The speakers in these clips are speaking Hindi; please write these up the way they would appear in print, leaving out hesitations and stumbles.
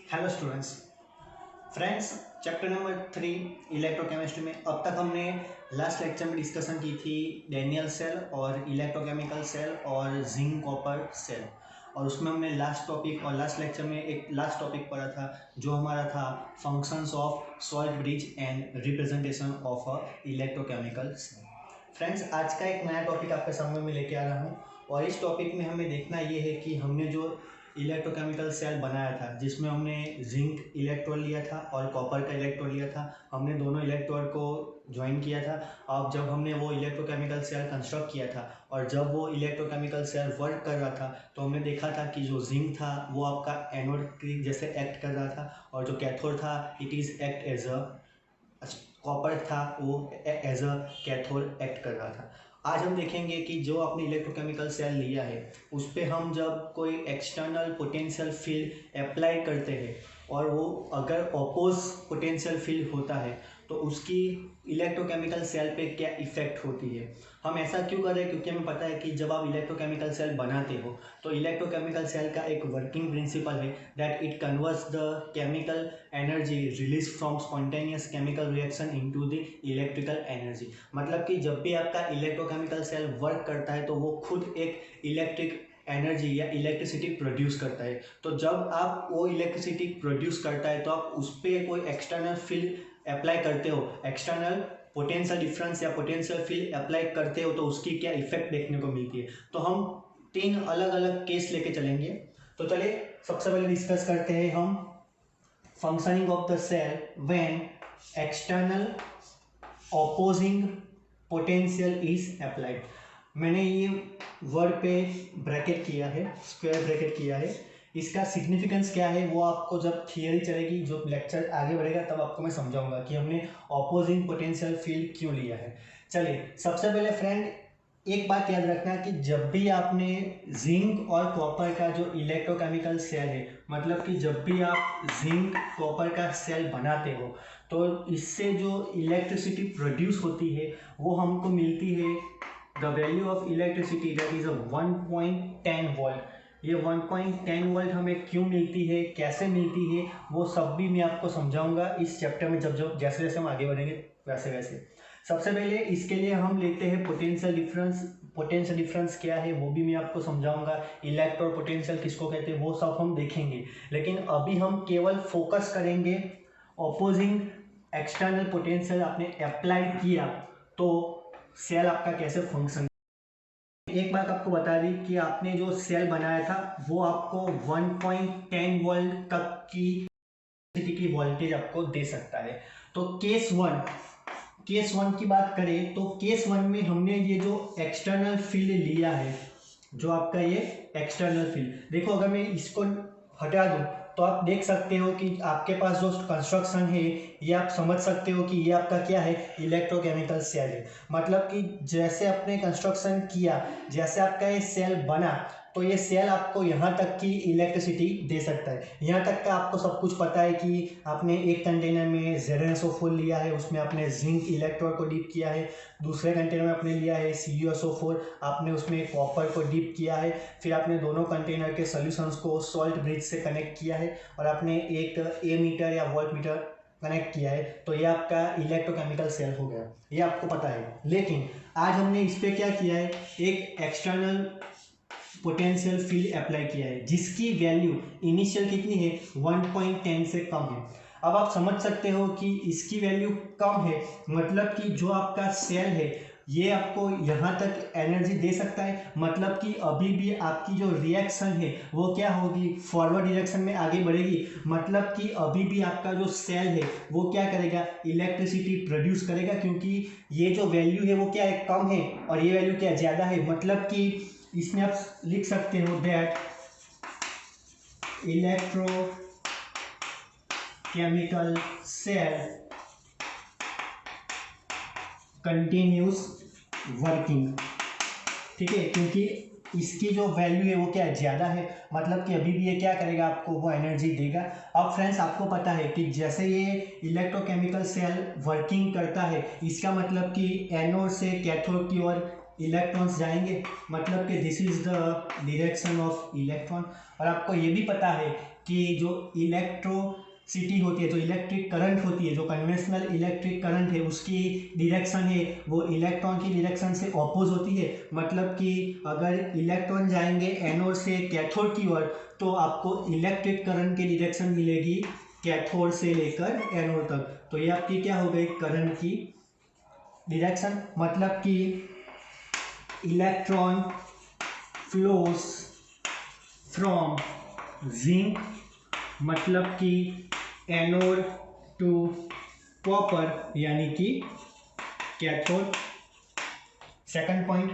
Hello students. Friends, chapter number 3 electrochemistry में अब तक हमने लास्ट लेक्चर में डिस्कशन की थी डैनियल सेल और इलेक्ट्रोकेमिकल सेल और जिंक कॉपर सेल, और उसमें हमने लास्ट टॉपिक और लास्ट लेक्चर में एक लास्ट टॉपिक पढ़ा था जो हमारा था functions of salt bridge and representation of a electrochemical cell. Friends, आज का एक नया टॉपिक आपके सामने में लेके आ रहा हूँ, और इस टॉपिक में हमें देखना ये है कि हमने जो इलेक्ट्रोकेमिकल सेल बनाया था जिसमें हमने जिंक इलेक्ट्रोड लिया था और कॉपर का इलेक्ट्रोड लिया था, हमने दोनों इलेक्ट्रोड को ज्वाइन किया था। अब जब हमने वो इलेक्ट्रोकेमिकल सेल कंस्ट्रक्ट किया था और जब वो इलेक्ट्रोकेमिकल सेल वर्क कर रहा था तो हमने देखा था कि जो जिंक था वो आपका एनोड के जैसे एक्ट कर रहा था, और जो कैथोड था it is act as a copper था वो एज अ कैथोड एक्ट कर रहा था। आज हम देखेंगे कि जो आपने इलेक्ट्रोकेमिकल सेल लिया है उस पर हम जब कोई एक्सटर्नल पोटेंशियल फील्ड अप्लाई करते हैं और वो अगर अपोज पोटेंशियल फील्ड होता है तो उसकी इलेक्ट्रोकेमिकल सेल पे क्या इफेक्ट होती है। हम ऐसा क्यों कर रहे हैं? क्योंकि हमें पता है कि जब आप इलेक्ट्रोकेमिकल सेल बनाते हो तो इलेक्ट्रोकेमिकल सेल का एक वर्किंग प्रिंसिपल है that it converts the chemical energy release from spontaneous chemical reaction into the electrical energy. मतलब कि जब भी आपका इलेक्ट्रोकेमिकल सेल वर्क करता है तो वो खुद एक इलेक्ट्रिक एनर्जी या इलेक्ट्रिसिटी प्रोड्यूस करता है। तो जब आप वो इलेक्ट्रिसिटी प्रोड्यूस करता है तो आप उस पर कोई एक्सटर्नल फील्ड अप्लाई करते हो, एक्सटर्नल पोटेंशियल डिफरेंस या पोटेंशियल फील्ड अप्लाई करते हो तो उसकी क्या इफेक्ट देखने को मिलती है। तो हम 3 अलग अलग केस लेके चलेंगे। तो चलिए सबसे पहले डिस्कस करते हैं हम functioning of the cell when external opposing potential is applied। मैंने ये वर्ड पे ब्रैकेट किया है, स्क्वायर ब्रैकेट किया है। इसका सिग्निफिकेंस क्या है वो आपको जब थियरी चलेगी, जो लेक्चर आगे बढ़ेगा तब आपको मैं समझाऊंगा कि हमने ऑपोजिंग पोटेंशियल फील्ड क्यों लिया है। चलिए सबसे पहले फ्रेंड एक बात याद रखना कि जब भी आपने जिंक और कॉपर का जो इलेक्ट्रोकेमिकल सेल है, मतलब कि जब भी आप जिंक कॉपर का सेल बनाते हो तो इससे जो इलेक्ट्रिसिटी प्रोड्यूस होती है वो हमको मिलती है the value of electricity that is 1.10 volt. ये 1.10 वोल्ट हमें क्यों मिलती है, कैसे मिलती है, वो सब भी मैं आपको समझाऊंगा इस चैप्टर में। जब जैसे जैसे हम आगे बढ़ेंगे वैसे वैसे सबसे पहले इसके लिए हम लेते हैं पोटेंशियल डिफरेंस। पोटेंशियल डिफरेंस क्या है वो भी मैं आपको समझाऊंगा, इलेक्ट्रो पोटेंशियल किसको कहते हैं वो सब हम देखेंगे। लेकिन अभी हम केवल फोकस करेंगे ऑपोजिंग एक्सटर्नल पोटेंशियल आपने अप्लाइड किया तो सेल आपका कैसे फंक्शन। एक बात आपको बता दी कि आपने जो सेल बनाया था वो आपको 1.10 वोल्ट तक की वोल्टेज आपको दे सकता है। तो केस वन की बात करें तो केस वन में हमने ये जो एक्सटर्नल फील्ड लिया है, जो आपका ये एक्सटर्नल फील्ड, देखो अगर मैं इसको हटा दूं तो आप देख सकते हो कि आपके पास जो कंस्ट्रक्शन है ये आप समझ सकते हो कि ये आपका क्या है, इलेक्ट्रोकेमिकल सेल है। मतलब कि जैसे आपने कंस्ट्रक्शन किया, जैसे आपका ये सेल बना तो ये सेल आपको यहाँ तक की इलेक्ट्रिसिटी दे सकता है। यहाँ तक का आपको सब कुछ पता है कि आपने एक कंटेनर में ZnSO4 लिया है, उसमें आपने जिंक इलेक्ट्रोड को डीप किया है। दूसरे कंटेनर में आपने लिया है CuSO4, आपने उसमें कॉपर को डीप किया है। फिर आपने दोनों कंटेनर के सॉल्यूशंस को सॉल्ट ब्रिज से कनेक्ट किया है और आपने एक एमीटर या वोल्ट मीटर कनेक्ट किया है। तो ये आपका इलेक्ट्रोकेमिकल सेल हो गया, ये आपको पता है। लेकिन आज हमने इस पर क्या किया है, एक एक्सटर्नल पोटेंशियल फील्ड अप्लाई किया है जिसकी वैल्यू इनिशियल कितनी है, 1.10 से कम है। अब आप समझ सकते हो कि इसकी वैल्यू कम है, मतलब कि जो आपका सेल है ये आपको यहाँ तक एनर्जी दे सकता है। मतलब कि अभी भी आपकी जो रिएक्शन है वो क्या होगी, फॉरवर्ड डायरेक्शन में आगे बढ़ेगी। मतलब कि अभी भी आपका जो सेल है वो क्या करेगा, इलेक्ट्रिसिटी प्रोड्यूस करेगा, क्योंकि ये जो वैल्यू है वो क्या है, कम है, और ये वैल्यू क्या ज़्यादा है। मतलब कि इसमें आप लिख सकते हो that electrochemical cell continuous working. ठीक है, क्योंकि इसकी जो वैल्यू है वो क्या है, ज़्यादा है। मतलब कि अभी भी ये क्या करेगा, आपको वो एनर्जी देगा। अब फ्रेंड्स आपको पता है कि जैसे ये इलेक्ट्रोकेमिकल सेल वर्किंग करता है इसका मतलब कि एनोड से कैथोड की ओर इलेक्ट्रॉन्स जाएंगे, मतलब कि this is the direction of electron. और आपको ये भी पता है कि जो इलेक्ट्रोसिटी होती है, जो इलेक्ट्रिक करंट होती है, जो कन्वेंशनल इलेक्ट्रिक करंट है, उसकी डायरेक्शन है वो इलेक्ट्रॉन की डायरेक्शन से ऑपोज होती है। मतलब कि अगर इलेक्ट्रॉन जाएंगे एनोड से कैथोड की ओर तो आपको इलेक्ट्रिक करंट की डायरेक्शन मिलेगी कैथोड से लेकर एनोड तक। तो ये आपकी क्या हो गई, करंट की डायरेक्शन। मतलब कि इलेक्ट्रॉन फ्लोस फ्रॉम जिंक, मतलब कि एनोड टू कॉपर यानी कि कैथोड। Second point.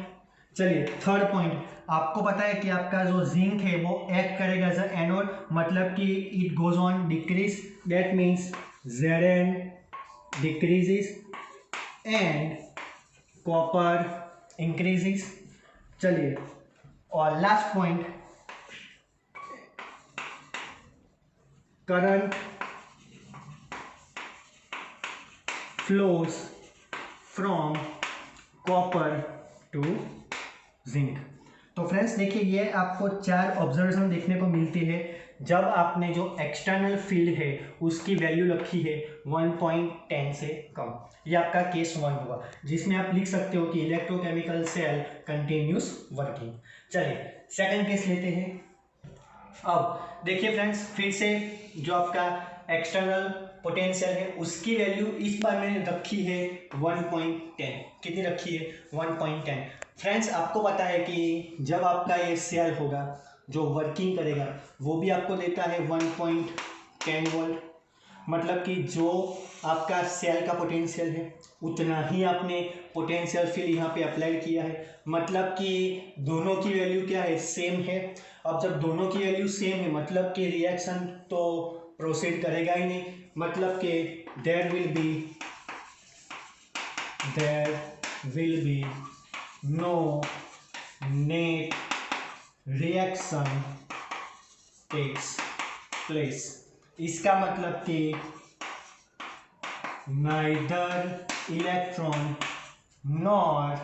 चलिए थर्ड पॉइंट, आपको पता है कि आपका जो जिंक है वो एक्ट करेगा एज अ एनोड, मतलब कि it goes on decrease, that means Zn decreases and copper increases. चलिए और last point, current flows from copper two zinc. तो फ्रेंड्स देखिए, ये आपको 4 ऑब्जर्वेशन देखने को मिलती है जब आपने जो एक्सटर्नल फील्ड है उसकी वैल्यू रखी है 1.10 से कम। ये आपका केस 1 हुआ, जिसमें आप लिख सकते हो कि इलेक्ट्रोकेमिकल सेल कंटिन्यूस वर्किंग। चलिए सेकंड केस लेते हैं। अब देखिए फ्रेंड्स, फिर से जो आपका एक्सटर्नल पोटेंशियल है उसकी वैल्यू इस बार मैंने रखी है 1.10। कितनी रखी है, 1.10। फ्रेंड्स आपको पता है कि जब आपका ये सेल होगा जो वर्किंग करेगा वो भी आपको देता है 1.10 वोल्ट। मतलब कि जो आपका सेल का पोटेंशियल है उतना ही आपने पोटेंशियल फिर यहाँ पे अप्लाई किया है। मतलब कि दोनों की वैल्यू क्या है, सेम है। अब जब दोनों की वैल्यू सेम है मतलब कि रिएक्शन तो प्रोसीड करेगा ही नहीं। मतलब कि there will be no net reaction takes place. इसका मतलब कि neither electron nor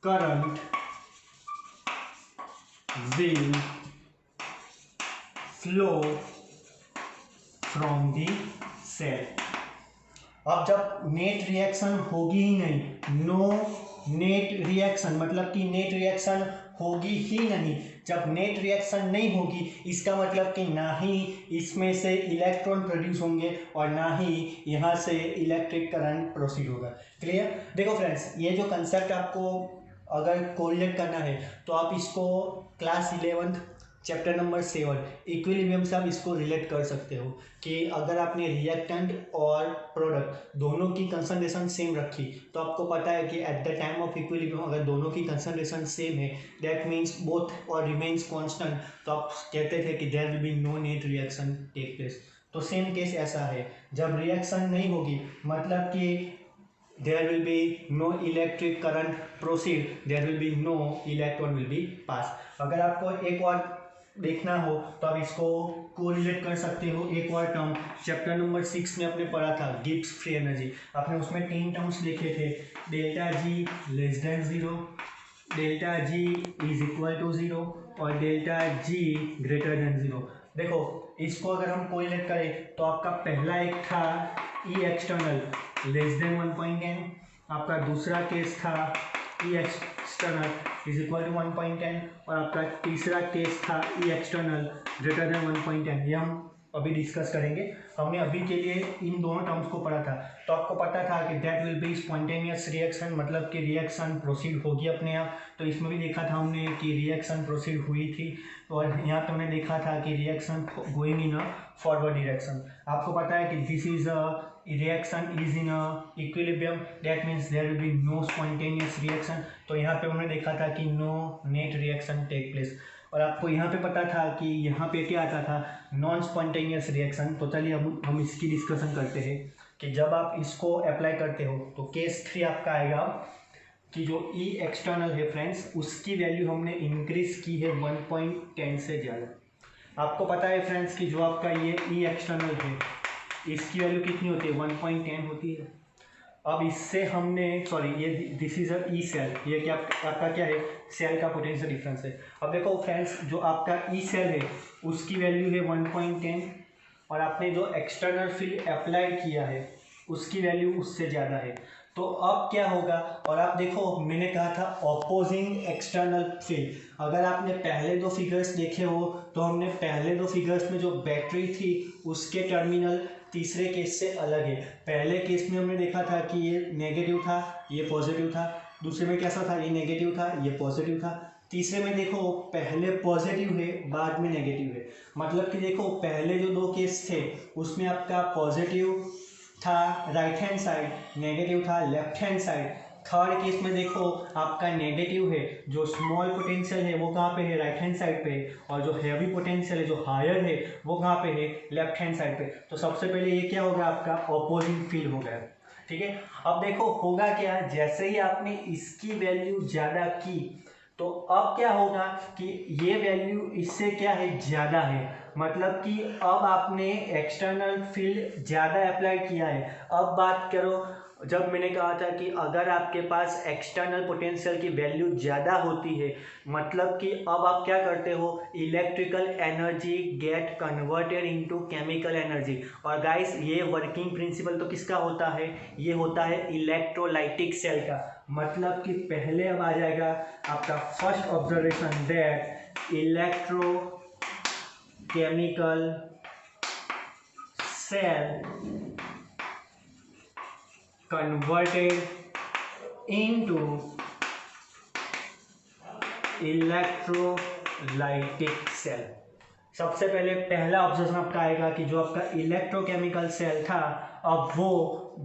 current will flow from the cell. अब जब नेट रिएक्शन होगी ही नहीं, नो नेट रिएक्शन, मतलब कि नेट रिएक्शन होगी ही नहीं। जब नेट रिएक्शन नहीं होगी इसका मतलब कि ना ही इसमें से इलेक्ट्रॉन प्रोड्यूस होंगे और ना ही यहाँ से इलेक्ट्रिक करंट प्रोसीड होगा। क्लियर। देखो फ्रेंड्स, ये जो कंसेप्ट आपको अगर कोरिलेट करना है तो आप इसको क्लास 11 चैप्टर नंबर 7 इक्विलिब्रियम से आप इसको रिलेट कर सकते हो कि अगर आपने रिएक्टेंट और प्रोडक्ट दोनों की कंसंट्रेशन सेम रखी तो आपको पता है कि at the time of equilibrium अगर दोनों की कंसंट्रेशन सेम है दैट मीन्स बोथ और रिमेन्स कांस्टेंट, तो आप कहते थे कि there will be no net reaction take place. तो सेम केस ऐसा है, जब रिएक्शन नहीं होगी मतलब कि there will be no electric current proceed, there will be no electron will be pass। अगर आपको एक और देखना हो तो आप इसको कोरिलेट कर सकते हो। एक और टर्म चैप्टर नंबर 6 में आपने पढ़ा था गिब्स फ्री एनर्जी, आपने उसमें 3 टर्म्स लिखे थे, delta G less than 0, delta G is equal to 0 और डेल्टा जी ग्रेटर देन 0। देखो इसको अगर हम कोरिलेट करें तो आपका पहला एक था ई एक्सटर्नल लेस देन 1.10, आपका दूसरा केस था ई एक्सटर्नल इज इक्वल टू 1.10 और आपका तीसरा केस था ई एक्सटर्नल ग्रेटर देन 1.10। ये हम अभी डिस्कस करेंगे। हमने अभी के लिए इन दोनों टर्म्स को पढ़ा था। तो आपको पता था कि that will be spontaneous reaction, मतलब कि रिएक्शन प्रोसीड होगी अपने आप। तो इसमें भी देखा था हमने कि रिएक्शन प्रोसीड हुई थी और यहाँ पे हमने देखा था कि reaction going in a forward direction. आपको पता है कि this is a reaction is in a equilibrium, that means there will be no spontaneous reaction। तो यहाँ पे हमने देखा था कि no net reaction take place और आपको यहाँ पे पता था कि यहाँ पे क्या आता था, नॉन स्पॉन्टेनियस रिएक्शन। तो चलिए हम इसकी डिस्कशन करते हैं कि जब आप इसको अप्लाई करते हो तो केस 3 आपका आएगा कि जो ई एक्सटर्नल है फ्रेंड्स उसकी वैल्यू हमने इंक्रीज की है 1.10 से ज़्यादा। आपको पता है फ्रेंड्स कि जो आपका ये ई एक्सटर्नल है इसकी वैल्यू कितनी होती है, 1.10 होती है। अब इससे हमने ये this is a E cell, ये क्या आपका क्या है, सेल का पोटेंशियल डिफरेंस है। अब देखो फ्रेंड्स, जो आपका ई सेल है उसकी वैल्यू है 1.10 और आपने जो एक्सटर्नल फील्ड अप्लाई किया है उसकी वैल्यू उससे ज़्यादा है। तो अब क्या होगा, और आप देखो मैंने कहा था ऑपोजिंग एक्सटर्नल फील्ड, अगर आपने पहले दो फिगर्स देखे हो तो हमने पहले दो फिगर्स में जो बैटरी थी उसके टर्मिनल तीसरे केस से अलग है। पहले केस में हमने देखा था कि ये नेगेटिव था, ये पॉजिटिव था, दूसरे में कैसा था, ये नेगेटिव था, ये पॉजिटिव था, तीसरे में देखो पहले पॉजिटिव है बाद में नेगेटिव है। मतलब कि देखो पहले जो दो केस थे उसमें आपका पॉजिटिव था राइट हैंड साइड, नेगेटिव था left hand side. Third case में देखो आपका नेगेटिव है, जो स्मॉल पोटेंशियल है वो कहाँ पे है, राइट हैंड साइड पे, और जो हैवी पोटेंशियल है जो हायर है वो कहाँ पे है, लेफ्ट हैंड साइड पे। तो सबसे पहले ये क्या होगा, आपका ऑपोजिंग फील्ड हो गया। ठीक है, अब देखो होगा क्या, जैसे ही आपने इसकी वैल्यू ज़्यादा की तो अब क्या होगा कि ये वैल्यू इससे क्या है, ज़्यादा है। मतलब कि अब आपने एक्सटर्नल फील्ड ज़्यादा अप्लाई किया है। अब बात करो, जब मैंने कहा था कि अगर आपके पास एक्सटर्नल पोटेंशियल की वैल्यू ज़्यादा होती है, मतलब कि अब आप क्या करते हो, electrical energy get converted into chemical energy. और गाइस ये वर्किंग प्रिंसिपल तो किसका होता है, ये होता है इलेक्ट्रोलाइटिक सेल का। मतलब कि पहले अब आ जाएगा आपका first observation that electrochemical cell converted into electrolytic cell. सबसे पहले पहला ऑब्जर्वेशन आपका आएगा कि जो आपका इलेक्ट्रोकेमिकल सेल था अब वो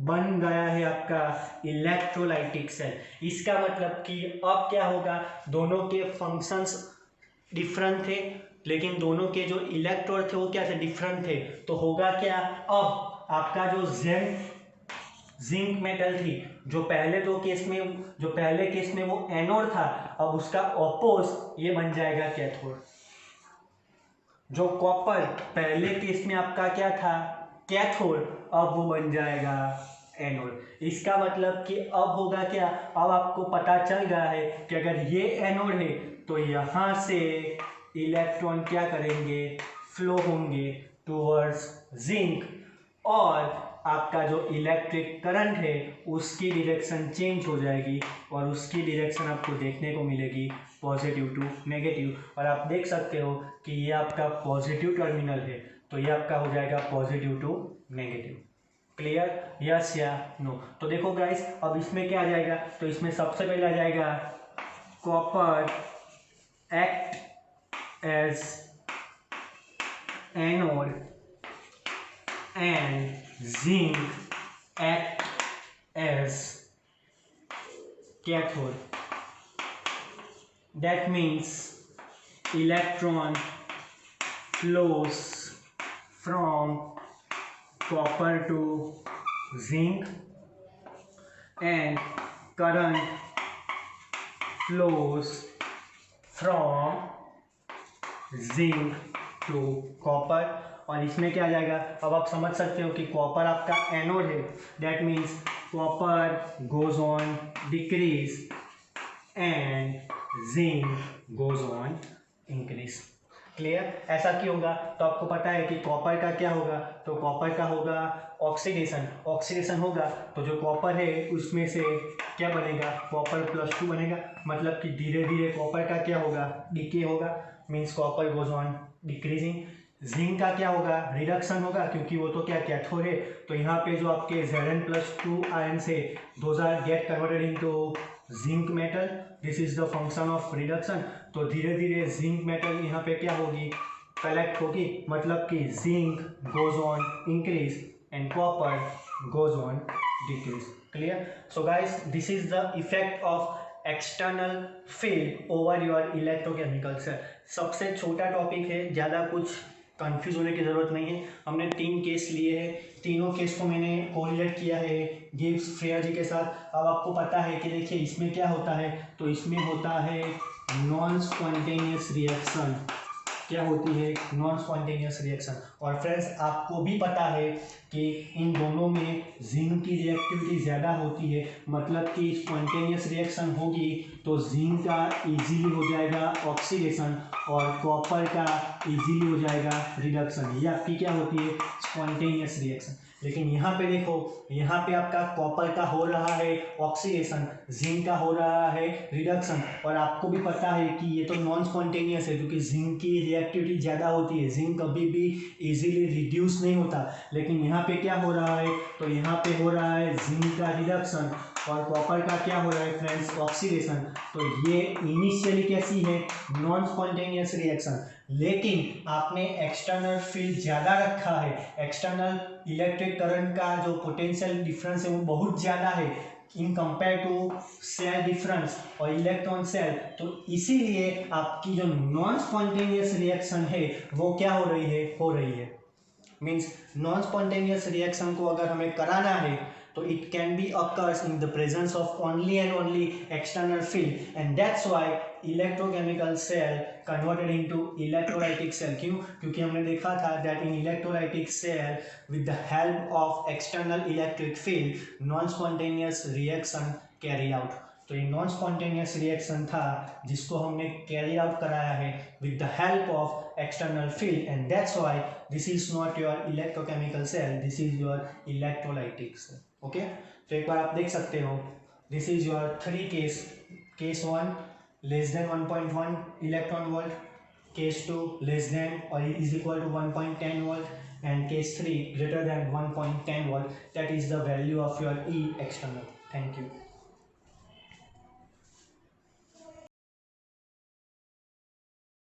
बन गया है आपका इलेक्ट्रोलाइटिक सेल। इसका मतलब कि अब क्या होगा, दोनों के फंक्शंस डिफरेंट थे लेकिन दोनों के जो इलेक्ट्रोड थे वो क्या थे, डिफरेंट थे। तो होगा क्या, अब आपका जो जिंक मेटल थी, जो पहले केस में वो एनोड था, अब उसका ऑपोज ये बन जाएगा कैथोड। जो कॉपर पहले केस में आपका क्या था, कैथोड, अब वो बन जाएगा एनोड। इसका मतलब कि अब होगा क्या, अब आपको पता चल गया है कि अगर ये एनोड है तो यहाँ से इलेक्ट्रॉन क्या करेंगे, फ्लो होंगे टूवर्ड्स जिंक, और आपका जो इलेक्ट्रिक करंट है उसकी डायरेक्शन चेंज हो जाएगी और उसकी डायरेक्शन आपको देखने को मिलेगी पॉजिटिव टू नेगेटिव। और आप देख सकते हो कि ये आपका पॉजिटिव टर्मिनल है तो ये आपका हो जाएगा positive to negative. Clear, yes या नो। तो देखो गाइस, अब इसमें क्या आ जाएगा, तो इसमें सबसे पहले आ जाएगा copper act as anode and zinc act as cathode. That means electron flows from copper to zinc and current flows from zinc to copper। और इसमें क्या आ जाएगा, अब आप समझ सकते हो कि कॉपर आपका एनोड है, that means copper goes on decrease and zinc goes on increase. Clear, ऐसा क्यों होगा, तो आपको पता है कि कॉपर का क्या होगा, तो कॉपर का होगा ऑक्सीडेशन होगा, तो जो कॉपर है उसमें से क्या बनेगा, कॉपर +2 बनेगा। मतलब कि धीरे धीरे कॉपर का क्या होगा, डीके होगा, means copper goes on decreasing. Zinc का क्या होगा, रिडक्शन होगा, क्योंकि वो तो क्या कैथोड है, तो यहाँ पे जो आपके Zn+2 आयंस है those are get converted into zinc metal, this is the function of reduction. तो धीरे धीरे जिंक मेटल यहाँ पे क्या होगी, कलेक्ट होगी, मतलब कि zinc goes on increase and copper goes on decrease. Clear, so guys this is the effect of external field over your electrochemical cell. सबसे छोटा टॉपिक है, ज़्यादा कुछ कंफ्यूज होने की ज़रूरत नहीं है। हमने 3 केस लिए हैं, तीनों केस को मैंने कोरिलेट किया है गिब्स फ्रेयर जी के साथ। अब आपको पता है कि देखिए इसमें क्या होता है, तो इसमें होता है नॉन स्पॉन्टेनियस रिएक्शन, क्या होती है, नॉन स्पॉन्टेनियस रिएक्शन। और फ्रेंड्स आपको भी पता है कि इन दोनों में जिंक की रिएक्टिविटी ज़्यादा होती है, मतलब कि स्पॉन्टेनियस रिएक्शन होगी तो जिंक का इजीली हो जाएगा ऑक्सीडेशन और कॉपर का इजीली हो जाएगा रिडक्शन। ये आपकी क्या होती है, स्पॉन्टेनियस रिएक्शन। लेकिन यहाँ पे देखो, यहाँ पे आपका कॉपर का हो रहा है ऑक्सीडेशन, जिंक का हो रहा है रिडक्शन, और आपको भी पता है कि ये तो नॉन स्पॉन्टेनियस है क्योंकि जिंक की रिएक्टिविटी ज़्यादा होती है, जिंक कभी भी इजीली रिड्यूस नहीं होता। लेकिन यहाँ पे क्या हो रहा है, तो यहाँ पे हो रहा है जिंक का रिडक्शन और कॉपर का क्या हो रहा है फ्रेंड्स, ऑक्सीडेशन। तो ये इनिशियली कैसी है, नॉन स्पॉन्टेनियस रिएक्शन। लेकिन आपने एक्सटर्नल फील्ड ज़्यादा रखा है, एक्सटर्नल इलेक्ट्रिक करंट का जो पोटेंशियल डिफरेंस है वो बहुत ज़्यादा है in compare to cell difference और इलेक्ट्रॉन सेल, तो इसीलिए आपकी जो नॉन स्पॉन्टेनियस रिएक्शन है वो क्या हो रही है मीन्स नॉन स्पॉन्टेनियस रिएक्शन को अगर हमें कराना है तो it can be occurs in the presence of only and only external field, and that's why electrochemical cell converted into electrolytic cell। क्यों, क्योंकि हमने देखा था that in electrolytic cell with the help of external electric field non spontaneous reaction carry out। तो ये नॉन स्पॉन्टेनियस रिएक्शन था जिसको हमने कैरी आउट कराया है with the help of external field, and that's why this is not your electrochemical cell, this is your electrolytic cell. Okay, तो एक बार आप देख सकते हो, this is your 3 case. Case 1 less than 1.1 electron volt, case 2 less than और is equal to 1.10 volt, and case 3 greater than 1.10 volt, that is the value of your E external। Thank you।